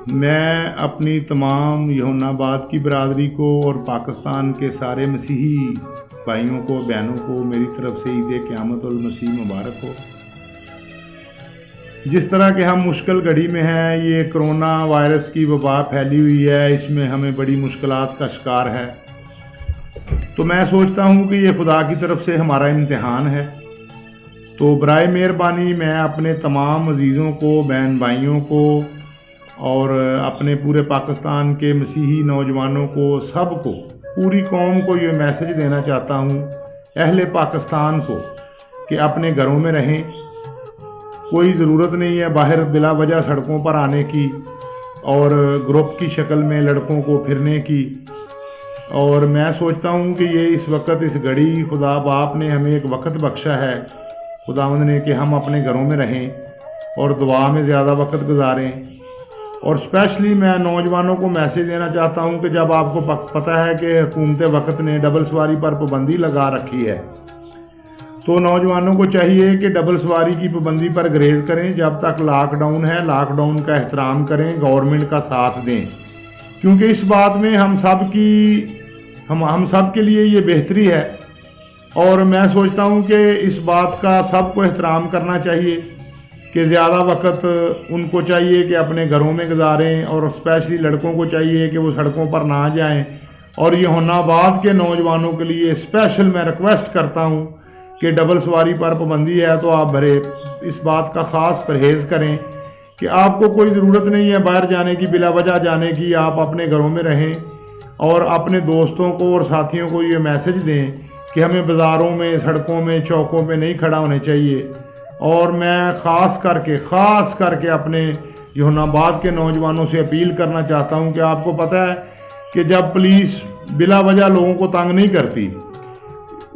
میں اپنی تمام یوحنا آباد کی برادری کو اور پاکستان کے سارے مسیحی بھائیوں کو بہنوں کو میری طرف سے عید قیامت المسیح مبارک ہو۔ جس طرح کہ ہم مشکل گھڑی میں ہیں، یہ کرونا وائرس کی وبا پھیلی ہوئی ہے، اس میں ہمیں بڑی مشکلات کا شکار ہے، تو میں سوچتا ہوں کہ یہ خدا کی طرف سے ہمارا امتحان ہے۔ تو برائے مہربانی میں اپنے تمام عزیزوں کو، بہن بھائیوں کو اور اپنے پورے پاکستان کے مسیحی نوجوانوں کو، سب کو، پوری قوم کو یہ میسج دینا چاہتا ہوں، اہل پاکستان کو، کہ اپنے گھروں میں رہیں۔ کوئی ضرورت نہیں ہے باہر بلا وجہ سڑکوں پر آنے کی اور گروپ کی شکل میں لڑکوں کو پھرنے کی۔ اور میں سوچتا ہوں کہ یہ اس وقت، اس گھڑی، خدا باپ نے ہمیں ایک وقت بخشا ہے، خداوند نے، کہ ہم اپنے گھروں میں رہیں اور دعا میں زیادہ وقت گزاریں۔ اور اسپیشلی میں نوجوانوں کو میسج دینا چاہتا ہوں کہ جب آپ کو پتہ ہے کہ حکومت وقت نے ڈبل سواری پر پابندی لگا رکھی ہے، تو نوجوانوں کو چاہیے کہ ڈبل سواری کی پابندی پر گریز کریں۔ جب تک لاک ڈاؤن ہے، لاک ڈاؤن کا احترام کریں، گورنمنٹ کا ساتھ دیں، کیونکہ اس بات میں ہم سب کے لیے یہ بہتری ہے۔ اور میں سوچتا ہوں کہ اس بات کا سب کو احترام کرنا چاہیے کہ زیادہ وقت ان کو چاہیے کہ اپنے گھروں میں گزاریں، اور اسپیشلی لڑکوں کو چاہیے کہ وہ سڑکوں پر نہ جائیں۔ اور یہ یوحنا آباد کے نوجوانوں کے لیے اسپیشل میں ریکویسٹ کرتا ہوں کہ ڈبل سواری پر پابندی ہے تو آپ اس بات کا خاص پرہیز کریں کہ آپ کو کوئی ضرورت نہیں ہے باہر جانے کی، بلا وجہ جانے کی، آپ اپنے گھروں میں رہیں۔ اور اپنے دوستوں کو اور ساتھیوں کو یہ میسج دیں کہ ہمیں بازاروں میں، سڑکوں میں، چوکوں پہ نہیں کھڑا ہونے چاہیے۔ اور میں خاص کر کے اپنے یوحنا آباد کے نوجوانوں سے اپیل کرنا چاہتا ہوں کہ آپ کو پتہ ہے کہ جب پولیس بلا وجہ لوگوں کو تنگ نہیں کرتی،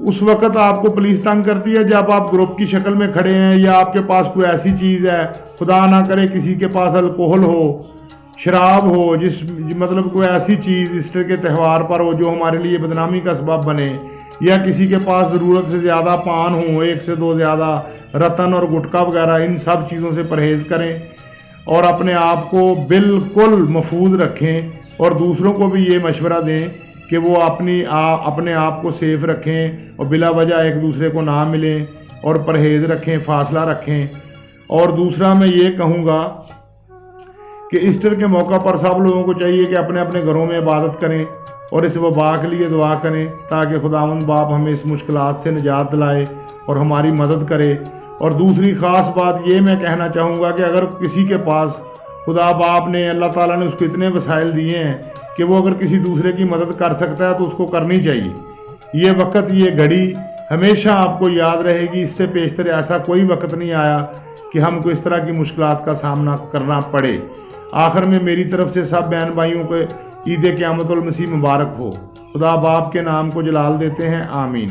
اس وقت آپ کو پولیس تنگ کرتی ہے جب آپ گروپ کی شکل میں کھڑے ہیں، یا آپ کے پاس کوئی ایسی چیز ہے، خدا نہ کرے کسی کے پاس الکوہل ہو، شراب ہو، مطلب کوئی ایسی چیز ایسٹر کے تہوار پر ہو جو ہمارے لیے بدنامی کا سبب بنے، یا کسی کے پاس ضرورت سے زیادہ پان ہو، 1 سے 2 زیادہ رتن اور گٹکا وغیرہ، ان سب چیزوں سے پرہیز کریں اور اپنے آپ کو بالکل محفوظ رکھیں۔ اور دوسروں کو بھی یہ مشورہ دیں کہ وہ اپنے آپ کو سیف رکھیں اور بلا وجہ ایک دوسرے کو نہ ملیں اور پرہیز رکھیں، فاصلہ رکھیں۔ اور دوسرا میں یہ کہوں گا کہ ایسٹر کے موقع پر سب لوگوں کو چاہیے کہ اپنے اپنے گھروں میں عبادت کریں اور اس وبا کے لیے دعا کریں تاکہ خداوند باپ ہمیں اس مشکلات سے نجات دلائے اور ہماری مدد کرے۔ اور دوسری خاص بات یہ میں کہنا چاہوں گا کہ اگر کسی کے پاس، خدا باپ نے، اللہ تعالیٰ نے اس کو اتنے وسائل دیے ہیں کہ وہ اگر کسی دوسرے کی مدد کر سکتا ہے تو اس کو کرنی چاہیے۔ یہ وقت، یہ گھڑی ہمیشہ آپ کو یاد رہے گی، اس سے پیشتر ایسا کوئی وقت نہیں آیا کہ ہم کو اس طرح کی مشکلات کا سامنا کرنا پڑے۔ آخر میں میری طرف سے سب بہن بھائیوں کو عید قیامت المسیح مبارک ہو۔ خدا باپ کے نام کو جلال دیتے ہیں، آمین۔